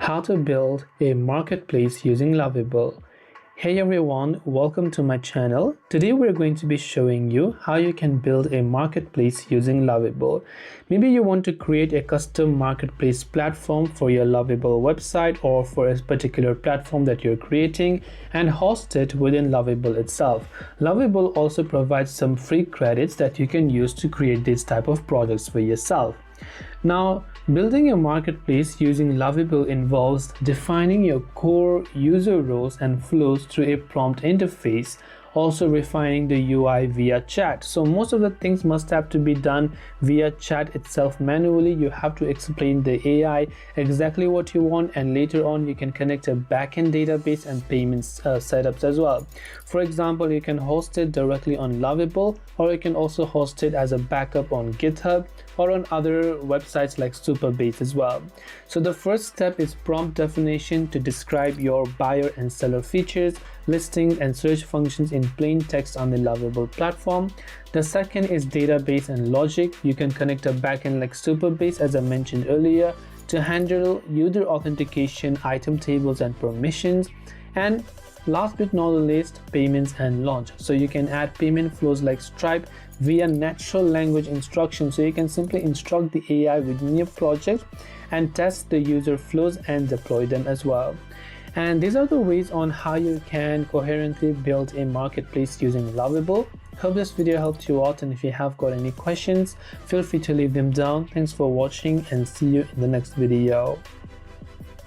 How to build a marketplace using Lovable. Hey everyone, welcome to my channel. Today we're going to be showing you how you can build a marketplace using Lovable. Maybe you want to create a custom marketplace platform for your Lovable website or for a particular platform that you're creating and host it within Lovable itself. Lovable also provides some free credits that you can use to create these type of projects for yourself. Now, building a marketplace using Lovable involves defining your core user roles and flows through a prompt interface, also refining the UI via chat. So most of the things must have to be done via chat itself manually. You have to explain the AI exactly what you want, and later on you can connect a backend database and payments setups as well. For example, you can host it directly on Lovable, or you can also host it as a backup on GitHub or on other websites like Supabase as well. So the first step is prompt definition to describe your buyer and seller features, listings and search functions in plain text on the Lovable platform. The second is database and logic. You can connect a backend like Supabase, as I mentioned earlier, to handle user authentication, item tables and permissions. And last but not the least, payments and launch. So you can add payment flows like Stripe via natural language instructions. So you can simply instruct the AI within your project and test the user flows and deploy them as well. And these are the ways on how you can coherently build a marketplace using Lovable. Hope this video helped you out, and if you have got any questions, feel free to leave them down. Thanks for watching and see you in the next video.